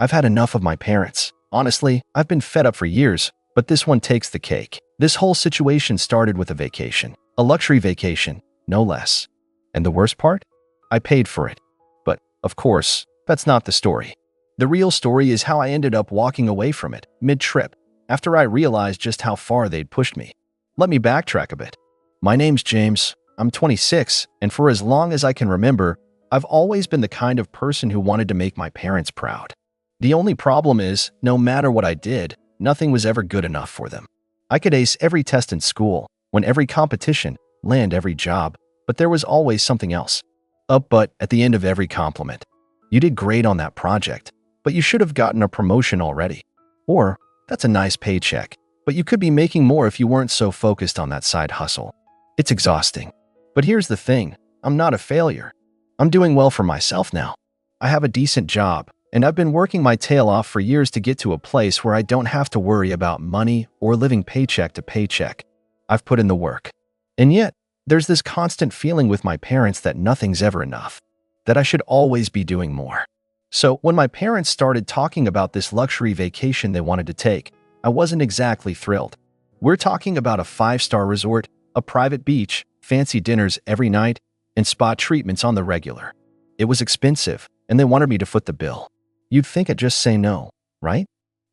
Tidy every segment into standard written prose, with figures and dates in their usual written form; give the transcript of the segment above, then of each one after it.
I've had enough of my parents. Honestly, I've been fed up for years, but this one takes the cake. This whole situation started with a vacation. A luxury vacation, no less. And the worst part? I paid for it. But, of course, that's not the story. The real story is how I ended up walking away from it, mid-trip, after I realized just how far they'd pushed me. Let me backtrack a bit. My name's James, I'm 26, and for as long as I can remember, I've always been the kind of person who wanted to make my parents proud. The only problem is, no matter what I did, nothing was ever good enough for them. I could ace every test in school, win every competition, land every job, but there was always something else. But at the end of every compliment. You did great on that project, but you should have gotten a promotion already. Or, that's a nice paycheck, but you could be making more if you weren't so focused on that side hustle. It's exhausting. But here's the thing, I'm not a failure. I'm doing well for myself now. I have a decent job, and I've been working my tail off for years to get to a place where I don't have to worry about money or living paycheck to paycheck. I've put in the work. And yet, there's this constant feeling with my parents that nothing's ever enough, that I should always be doing more. So when my parents started talking about this luxury vacation they wanted to take, I wasn't exactly thrilled. We're talking about a 5-star resort, a private beach, fancy dinners every night, and spa treatments on the regular. It was expensive, and they wanted me to foot the bill. You'd think I'd just say no, right?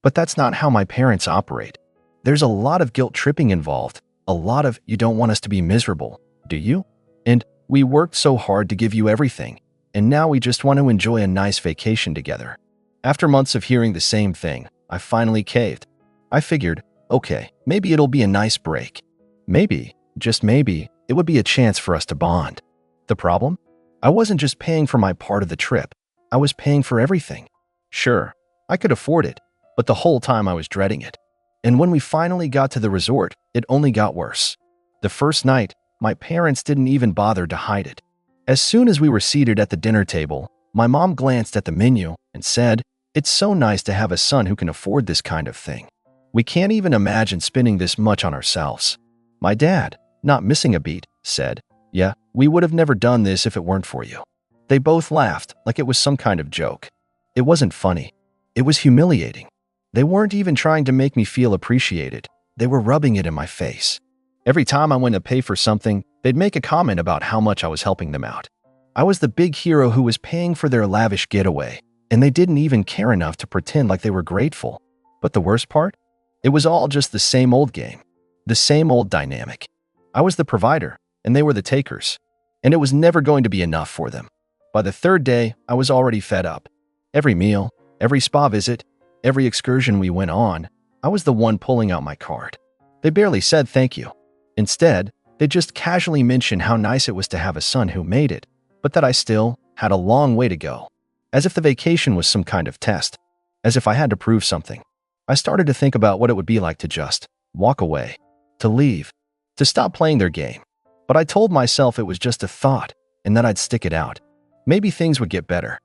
But that's not how my parents operate. There's a lot of guilt tripping involved, a lot of "you don't want us to be miserable, do you? And we worked so hard to give you everything, and now we just want to enjoy a nice vacation together." After months of hearing the same thing, I finally caved. I figured, okay, maybe it'll be a nice break. Maybe, just maybe, it would be a chance for us to bond. The problem? I wasn't just paying for my part of the trip. I was paying for everything. Sure, I could afford it, but the whole time I was dreading it. And when we finally got to the resort, it only got worse. The first night, my parents didn't even bother to hide it. As soon as we were seated at the dinner table, my mom glanced at the menu and said, "It's so nice to have a son who can afford this kind of thing. We can't even imagine spending this much on ourselves." My dad, not missing a beat, said, "Yeah, we would have never done this if it weren't for you." They both laughed like it was some kind of joke. It wasn't funny. It was humiliating. They weren't even trying to make me feel appreciated. They were rubbing it in my face. Every time I went to pay for something, they'd make a comment about how much I was helping them out. I was the big hero who was paying for their lavish getaway, and they didn't even care enough to pretend like they were grateful. But the worst part? It was all just the same old game. The same old dynamic. I was the provider, and they were the takers. And it was never going to be enough for them. By the third day, I was already fed up. Every meal, every spa visit, every excursion we went on, I was the one pulling out my card. They barely said thank you. Instead, they just casually mentioned how nice it was to have a son who made it, but that I still had a long way to go. As if the vacation was some kind of test. As if I had to prove something. I started to think about what it would be like to just walk away. To leave. To stop playing their game. But I told myself it was just a thought, and that I'd stick it out. Maybe things would get better.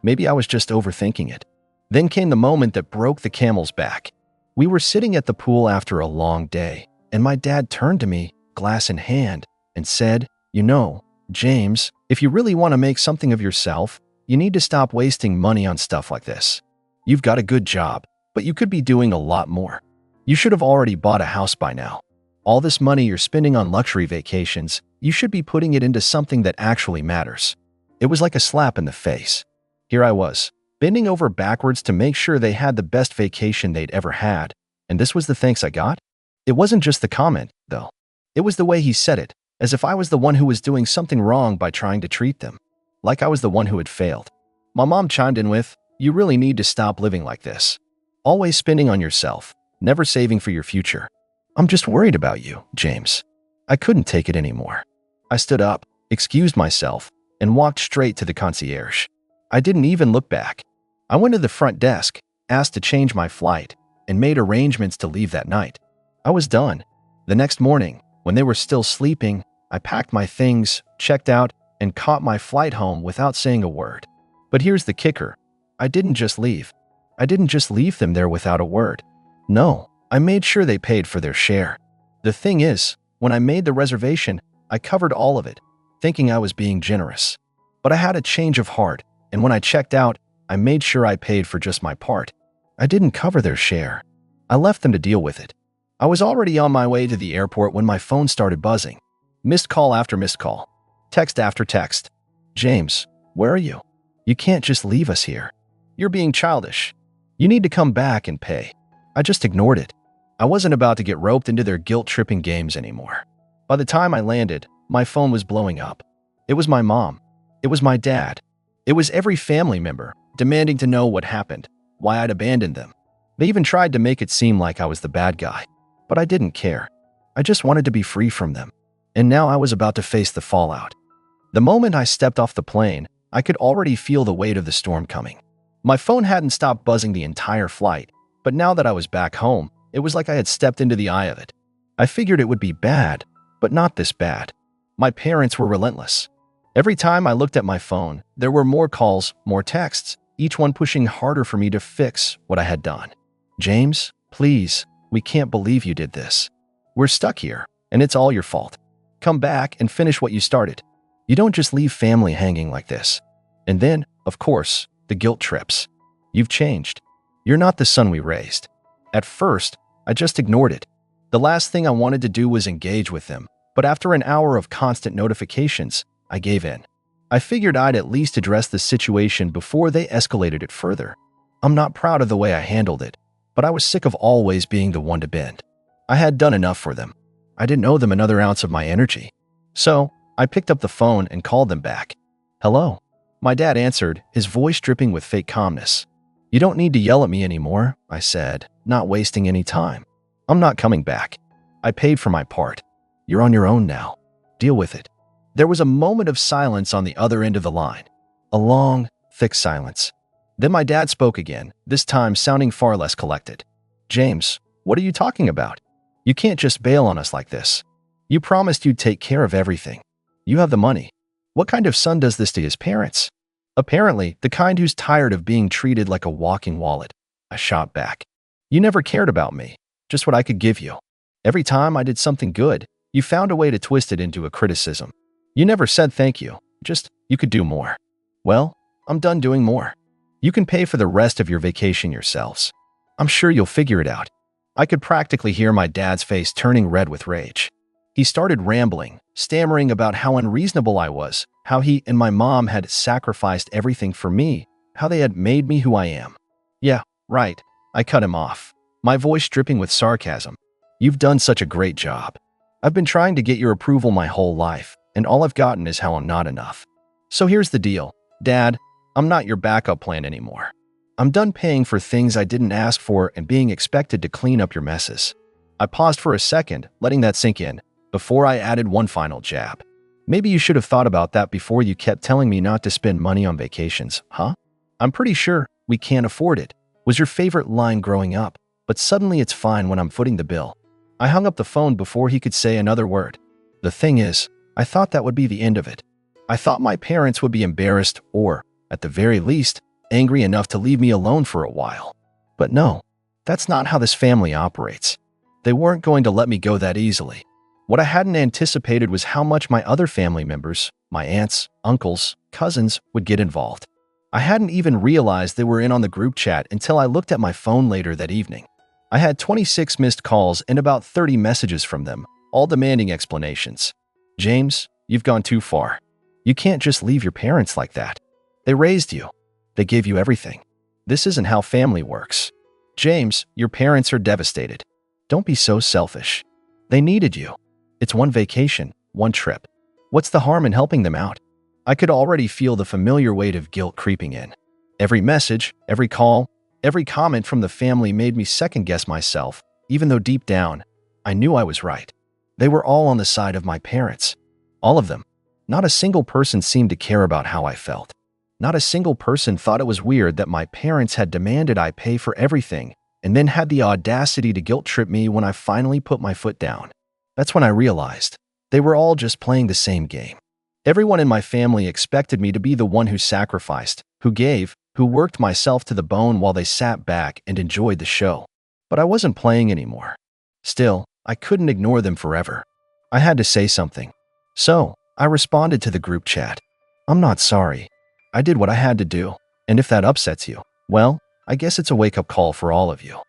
Maybe I was just overthinking it. Then came the moment that broke the camel's back. We were sitting at the pool after a long day, and my dad turned to me, glass in hand, and said, "You know, James, if you really want to make something of yourself, you need to stop wasting money on stuff like this. You've got a good job, but you could be doing a lot more. You should have already bought a house by now. All this money you're spending on luxury vacations, you should be putting it into something that actually matters." It was like a slap in the face. Here I was, bending over backwards to make sure they had the best vacation they'd ever had, and this was the thanks I got? It wasn't just the comment, though. It was the way he said it, as if I was the one who was doing something wrong by trying to treat them. Like I was the one who had failed. My mom chimed in with, "You really need to stop living like this. Always spending on yourself, never saving for your future. I'm just worried about you, James." I couldn't take it anymore. I stood up, excused myself, and walked straight to the concierge. I didn't even look back. I went to the front desk, asked to change my flight, and made arrangements to leave that night. I was done. The next morning, when they were still sleeping, I packed my things, checked out, and caught my flight home without saying a word. But here's the kicker. I didn't just leave. I didn't just leave them there without a word. No, I made sure they paid for their share. The thing is, when I made the reservation, I covered all of it, thinking I was being generous. But I had a change of heart, and when I checked out, I made sure I paid for just my part. I didn't cover their share. I left them to deal with it. I was already on my way to the airport when my phone started buzzing. Missed call after missed call. Text after text. James, where are you? You can't just leave us here. You're being childish. You need to come back and pay. I just ignored it. I wasn't about to get roped into their guilt-tripping games anymore. By the time I landed, my phone was blowing up. It was my mom. It was my dad. It was every family member demanding to know what happened, why I'd abandoned them. They even tried to make it seem like I was the bad guy. But I didn't care. I just wanted to be free from them. And now I was about to face the fallout. The moment I stepped off the plane, I could already feel the weight of the storm coming. My phone hadn't stopped buzzing the entire flight, but now that I was back home, it was like I had stepped into the eye of it. I figured it would be bad, but not this bad. My parents were relentless. Every time I looked at my phone, there were more calls, more texts, each one pushing harder for me to fix what I had done. James, please, we can't believe you did this. We're stuck here, and it's all your fault. Come back and finish what you started. You don't just leave family hanging like this. And then, of course, the guilt trips. You've changed. You're not the son we raised. At first, I just ignored it. The last thing I wanted to do was engage with them, but after an hour of constant notifications, I gave in. I figured I'd at least address the situation before they escalated it further. I'm not proud of the way I handled it, but I was sick of always being the one to bend. I had done enough for them. I didn't owe them another ounce of my energy. So, I picked up the phone and called them back. Hello? My dad answered, his voice dripping with fake calmness. You don't need to yell at me anymore, I said, not wasting any time. I'm not coming back. I paid for my part. You're on your own now. Deal with it. There was a moment of silence on the other end of the line. A long, thick silence. Then my dad spoke again, this time sounding far less collected. James, what are you talking about? You can't just bail on us like this. You promised you'd take care of everything. You have the money. What kind of son does this to his parents? Apparently, the kind who's tired of being treated like a walking wallet. I shot back. You never cared about me, just what I could give you. Every time I did something good, you found a way to twist it into a criticism. You never said thank you, just you could do more. Well, I'm done doing more. You can pay for the rest of your vacation yourselves. I'm sure you'll figure it out. I could practically hear my dad's face turning red with rage. He started rambling, stammering about how unreasonable I was, how he and my mom had sacrificed everything for me, how they had made me who I am. Yeah, right. I cut him off, my voice dripping with sarcasm. You've done such a great job. I've been trying to get your approval my whole life, and all I've gotten is how I'm not enough. So here's the deal, Dad, I'm not your backup plan anymore. I'm done paying for things I didn't ask for and being expected to clean up your messes. I paused for a second, letting that sink in, before I added one final jab. Maybe you should have thought about that before you kept telling me not to spend money on vacations, huh? I'm pretty sure we can't afford it, was your favorite line growing up, but suddenly it's fine when I'm footing the bill. I hung up the phone before he could say another word. The thing is, I thought that would be the end of it. I thought my parents would be embarrassed or, at the very least, angry enough to leave me alone for a while. But no, that's not how this family operates. They weren't going to let me go that easily. What I hadn't anticipated was how much my other family members, my aunts, uncles, cousins, would get involved. I hadn't even realized they were in on the group chat until I looked at my phone later that evening. I had 26 missed calls and about 30 messages from them, all demanding explanations. James, you've gone too far. You can't just leave your parents like that. They raised you. They gave you everything. This isn't how family works. James, your parents are devastated. Don't be so selfish. They needed you. It's one vacation, one trip. What's the harm in helping them out? I could already feel the familiar weight of guilt creeping in. Every message, every call, every comment from the family made me second-guess myself, even though deep down, I knew I was right. They were all on the side of my parents. All of them. Not a single person seemed to care about how I felt. Not a single person thought it was weird that my parents had demanded I pay for everything and then had the audacity to guilt-trip me when I finally put my foot down. That's when I realized they were all just playing the same game. Everyone in my family expected me to be the one who sacrificed, who gave, who worked myself to the bone while they sat back and enjoyed the show. But I wasn't playing anymore. Still, I couldn't ignore them forever. I had to say something. So, I responded to the group chat. I'm not sorry. I did what I had to do. And if that upsets you, well, I guess it's a wake-up call for all of you.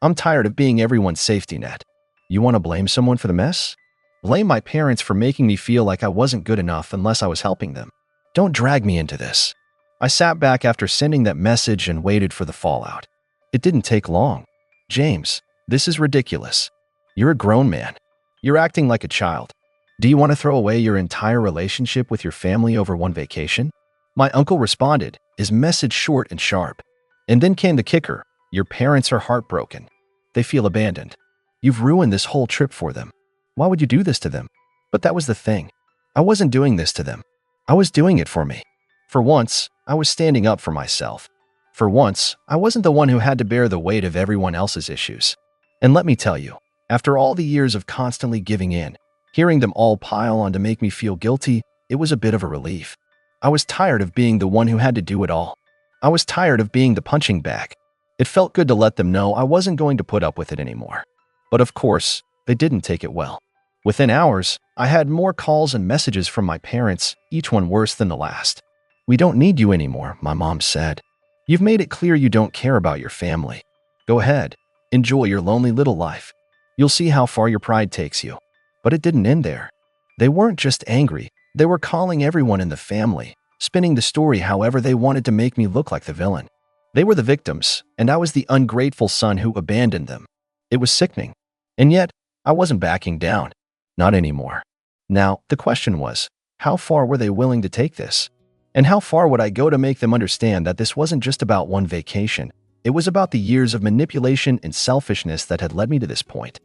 I'm tired of being everyone's safety net. You want to blame someone for the mess? Blame my parents for making me feel like I wasn't good enough unless I was helping them. Don't drag me into this. I sat back after sending that message and waited for the fallout. It didn't take long. James, this is ridiculous. You're a grown man. You're acting like a child. Do you want to throw away your entire relationship with your family over one vacation? My uncle responded, his message short and sharp. And then came the kicker. Your parents are heartbroken. They feel abandoned. You've ruined this whole trip for them. Why would you do this to them? But that was the thing. I wasn't doing this to them. I was doing it for me. For once, I was standing up for myself. For once, I wasn't the one who had to bear the weight of everyone else's issues. And let me tell you, after all the years of constantly giving in, hearing them all pile on to make me feel guilty, it was a bit of a relief. I was tired of being the one who had to do it all. I was tired of being the punching bag. It felt good to let them know I wasn't going to put up with it anymore. But of course, they didn't take it well. Within hours, I had more calls and messages from my parents, each one worse than the last. We don't need you anymore, my mom said. You've made it clear you don't care about your family. Go ahead, enjoy your lonely little life. You'll see how far your pride takes you. But it didn't end there. They weren't just angry, they were calling everyone in the family, spinning the story however they wanted to make me look like the villain. They were the victims, and I was the ungrateful son who abandoned them. It was sickening. And yet, I wasn't backing down. Not anymore. Now, the question was, how far were they willing to take this? And how far would I go to make them understand that this wasn't just about one vacation? It was about the years of manipulation and selfishness that had led me to this point.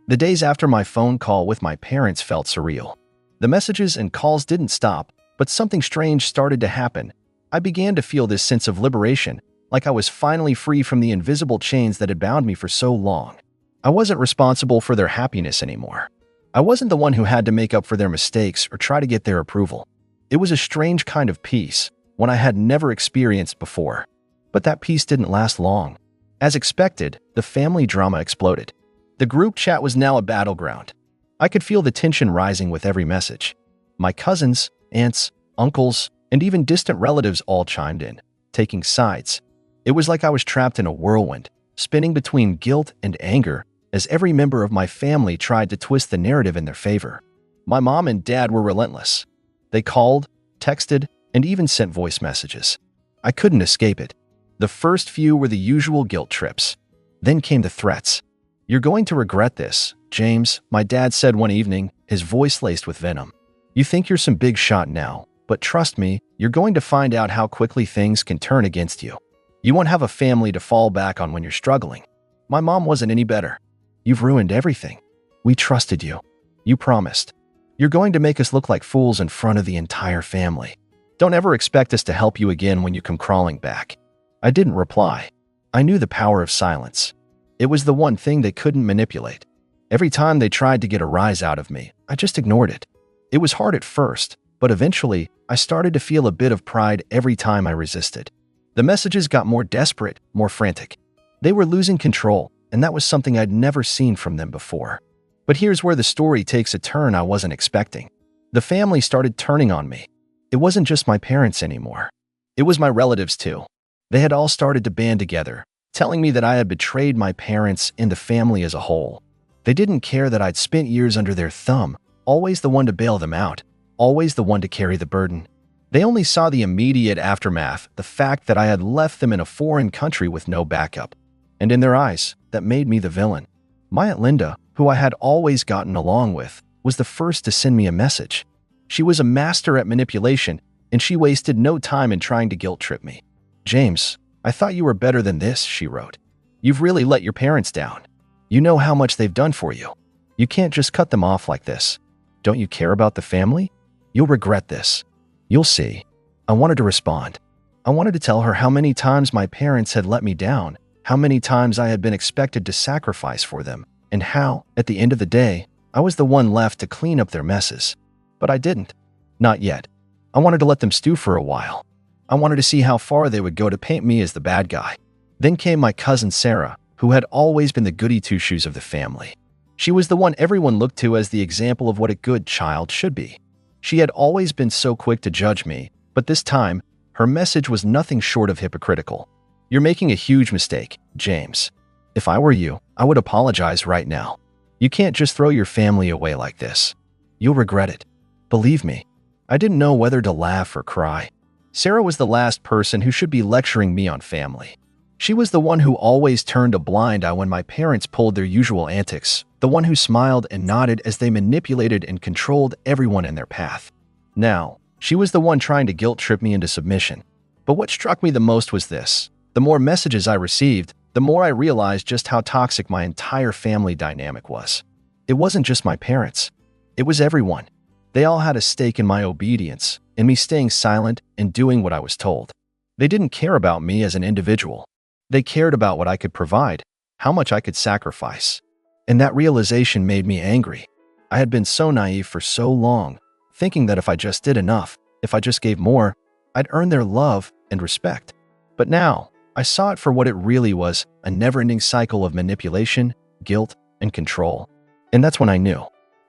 The days after my phone call with my parents felt surreal. The messages and calls didn't stop, but something strange started to happen. I began to feel this sense of liberation, like I was finally free from the invisible chains that had bound me for so long. I wasn't responsible for their happiness anymore. I wasn't the one who had to make up for their mistakes or try to get their approval. It was a strange kind of peace, one I had never experienced before. But that peace didn't last long. As expected, the family drama exploded. The group chat was now a battleground. I could feel the tension rising with every message. My cousins, aunts, uncles, and even distant relatives all chimed in, taking sides. It was like I was trapped in a whirlwind, spinning between guilt and anger as every member of my family tried to twist the narrative in their favor. My mom and dad were relentless. They called, texted, and even sent voice messages. I couldn't escape it. The first few were the usual guilt trips. Then came the threats. You're going to regret this, James, my dad said one evening, his voice laced with venom. You think you're some big shot now, but trust me, you're going to find out how quickly things can turn against you. You won't have a family to fall back on when you're struggling. My mom wasn't any better. You've ruined everything. We trusted you. You promised. You're going to make us look like fools in front of the entire family. Don't ever expect us to help you again when you come crawling back. I didn't reply. I knew the power of silence. It was the one thing they couldn't manipulate. Every time they tried to get a rise out of me, I just ignored it. It was hard at first, but eventually, I started to feel a bit of pride every time I resisted. The messages got more desperate, more frantic. They were losing control, and that was something I'd never seen from them before. But here's where the story takes a turn I wasn't expecting. The family started turning on me. It wasn't just my parents anymore. It was my relatives too. They had all started to band together, telling me that I had betrayed my parents and the family as a whole. They didn't care that I'd spent years under their thumb, always the one to bail them out, always the one to carry the burden. They only saw the immediate aftermath, the fact that I had left them in a foreign country with no backup. And in their eyes, that made me the villain. My Aunt Linda, who I had always gotten along with, was the first to send me a message. She was a master at manipulation, and she wasted no time in trying to guilt trip me. James, I thought you were better than this, she wrote. You've really let your parents down. You know how much they've done for you. You can't just cut them off like this. Don't you care about the family? You'll regret this. You'll see. I wanted to respond. I wanted to tell her how many times my parents had let me down, how many times I had been expected to sacrifice for them, and how, at the end of the day, I was the one left to clean up their messes. But I didn't. Not yet. I wanted to let them stew for a while. I wanted to see how far they would go to paint me as the bad guy. Then came my cousin Sarah, who had always been the goody two-shoes of the family. She was the one everyone looked to as the example of what a good child should be. She had always been so quick to judge me, but this time, Her message was nothing short of hypocritical. "You're making a huge mistake, James. If I were you, I would apologize right now. You can't just throw your family away like this. You'll regret it." Believe me, I didn't know whether to laugh or cry. Sarah was the last person who should be lecturing me on family. She was the one who always turned a blind eye when my parents pulled their usual antics, the one who smiled and nodded as they manipulated and controlled everyone in their path. Now, she was the one trying to guilt-trip me into submission. But what struck me the most was this. The more messages I received, the more I realized just how toxic my entire family dynamic was. It wasn't just my parents. It was everyone. They all had a stake in my obedience, in me staying silent and doing what I was told. They didn't care about me as an individual. They cared about what I could provide, how much I could sacrifice. And that realization made me angry. I had been so naive for so long, thinking that if I just did enough, if I just gave more, I'd earn their love and respect. But now, I saw it for what it really was, a never-ending cycle of manipulation, guilt, and control. And that's when I knew.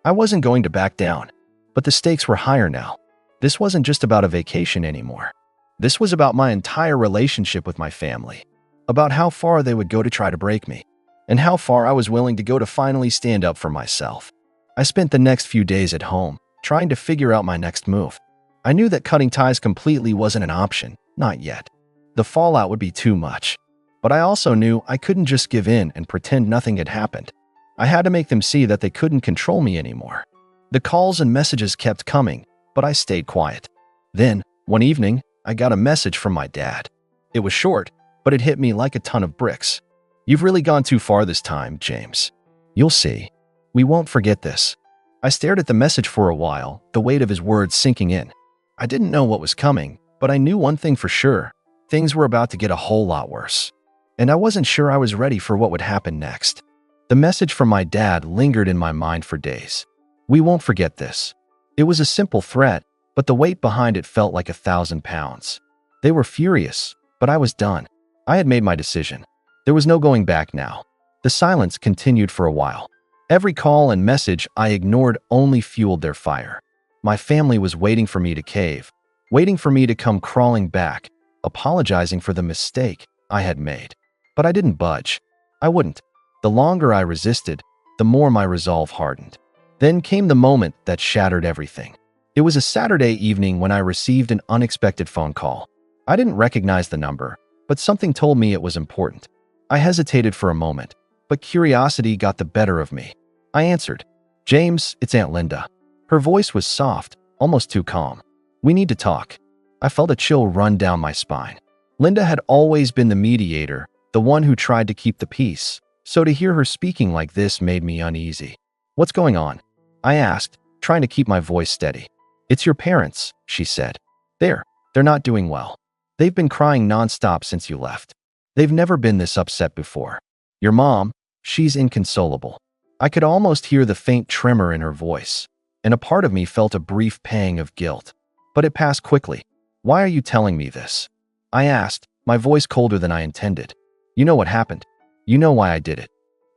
I wasn't going to back down. But the stakes were higher now. This wasn't just about a vacation anymore. This was about my entire relationship with my family. About how far they would go to try to break me. And how far I was willing to go to finally stand up for myself. I spent the next few days at home, trying to figure out my next move. I knew that cutting ties completely wasn't an option, not yet. The fallout would be too much. But I also knew I couldn't just give in and pretend nothing had happened. I had to make them see that they couldn't control me anymore. The calls and messages kept coming, but I stayed quiet. Then, one evening, I got a message from my dad. It was short, but it hit me like a ton of bricks. "You've really gone too far this time, James. You'll see. We won't forget this." I stared at the message for a while, the weight of his words sinking in. I didn't know what was coming, but I knew one thing for sure. Things were about to get a whole lot worse. And I wasn't sure I was ready for what would happen next. The message from my dad lingered in my mind for days. "We won't forget this." It was a simple threat, but the weight behind it felt like 1,000 pounds. They were furious, but I was done. I had made my decision. There was no going back now. The silence continued for a while. Every call and message I ignored only fueled their fire. My family was waiting for me to cave, waiting for me to come crawling back, apologizing for the mistake I had made. But I didn't budge. I wouldn't. The longer I resisted, the more my resolve hardened. Then came the moment that shattered everything. It was a Saturday evening when I received an unexpected phone call. I didn't recognize the number, but something told me it was important. I hesitated for a moment, but curiosity got the better of me. I answered. "James, it's Aunt Linda." Her voice was soft, almost too calm. "We need to talk." I felt a chill run down my spine. Linda had always been the mediator, the one who tried to keep the peace, so to hear her speaking like this made me uneasy. "What's going on?" I asked, trying to keep my voice steady. "It's your parents," she said. They're not doing well. They've been crying nonstop since you left. They've never been this upset before. Your mom, she's inconsolable." I could almost hear the faint tremor in her voice, and a part of me felt a brief pang of guilt. But it passed quickly. "Why are you telling me this?" I asked, my voice colder than I intended. "You know what happened. You know why I did it."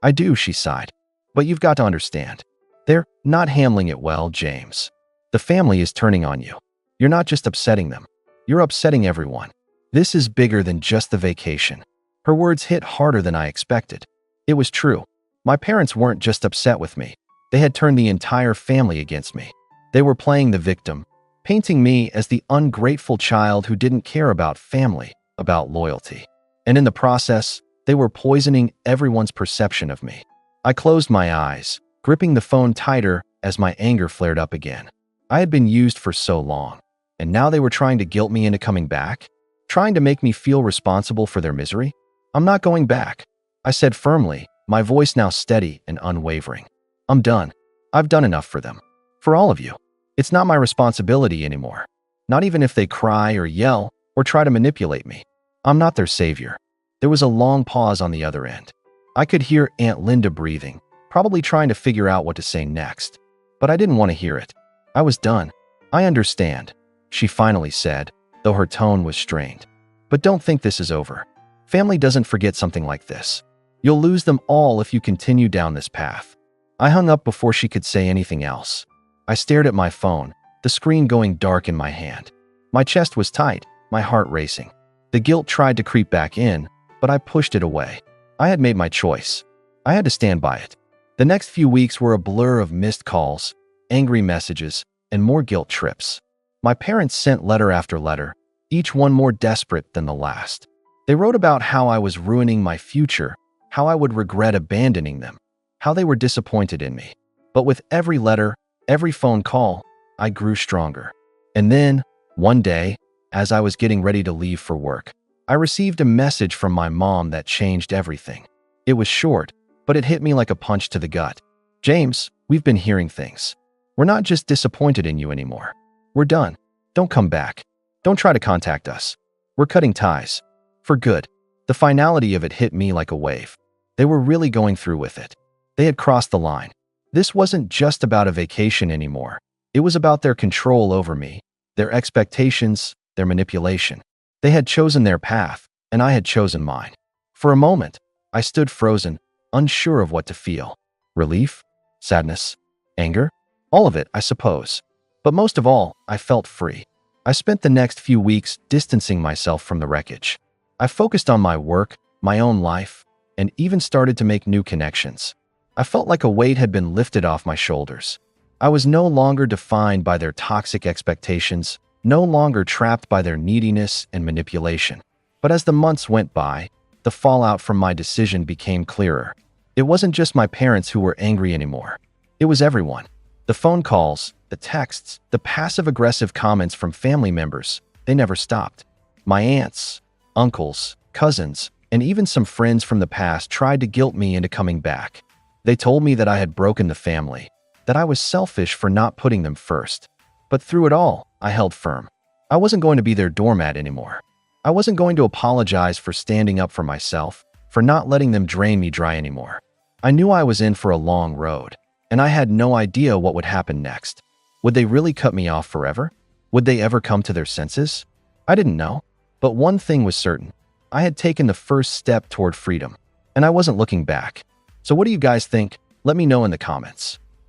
"I do," she sighed. "But you've got to understand. They're not handling it well, James. The family is turning on you. You're not just upsetting them. You're upsetting everyone. This is bigger than just the vacation." Her words hit harder than I expected. It was true. My parents weren't just upset with me. They had turned the entire family against me. They were playing the victim, painting me as the ungrateful child who didn't care about family, about loyalty. And in the process, they were poisoning everyone's perception of me. I closed my eyes, gripping the phone tighter as my anger flared up again. I had been used for so long, and now they were trying to guilt me into coming back, trying to make me feel responsible for their misery. "I'm not going back," I said firmly, my voice now steady and unwavering. "I'm done. I've done enough for them. For all of you. It's not my responsibility anymore. Not even if they cry or yell or try to manipulate me. I'm not their savior." There was a long pause on the other end. I could hear Aunt Linda breathing, probably trying to figure out what to say next. But I didn't want to hear it. I was done. "I understand," she finally said, though her tone was strained. "But don't think this is over. Family doesn't forget something like this. You'll lose them all if you continue down this path." I hung up before she could say anything else. I stared at my phone, the screen going dark in my hand. My chest was tight, my heart racing. The guilt tried to creep back in, but I pushed it away. I had made my choice. I had to stand by it. The next few weeks were a blur of missed calls, angry messages, and more guilt trips. My parents sent letter after letter, each one more desperate than the last. They wrote about how I was ruining my future, how I would regret abandoning them, how they were disappointed in me. But with every letter, every phone call, I grew stronger. And then, one day, as I was getting ready to leave for work, I received a message from my mom that changed everything. It was short, but it hit me like a punch to the gut. "James, we've been hearing things. We're not just disappointed in you anymore. We're done. Don't come back. Don't try to contact us. We're cutting ties. For good." The finality of it hit me like a wave. They were really going through with it. They had crossed the line. This wasn't just about a vacation anymore. It was about their control over me, their expectations, their manipulation. They had chosen their path, and I had chosen mine. For a moment, I stood frozen, unsure of what to feel. Relief? Sadness? Anger? All of it, I suppose. But most of all, I felt free. I spent the next few weeks distancing myself from the wreckage. I focused on my work, my own life, and even started to make new connections. I felt like a weight had been lifted off my shoulders. I was no longer defined by their toxic expectations, no longer trapped by their neediness and manipulation. But as the months went by, the fallout from my decision became clearer. It wasn't just my parents who were angry anymore. It was everyone. The phone calls, the texts, the passive-aggressive comments from family members, they never stopped. My aunts, uncles, cousins, and even some friends from the past tried to guilt me into coming back. They told me that I had broken the family, that I was selfish for not putting them first. But through it all, I held firm. I wasn't going to be their doormat anymore. I wasn't going to apologize for standing up for myself, for not letting them drain me dry anymore. I knew I was in for a long road, and I had no idea what would happen next. Would they really cut me off forever? Would they ever come to their senses? I didn't know. But one thing was certain. I had taken the first step toward freedom, and I wasn't looking back. So what do you guys think? Let me know in the comments.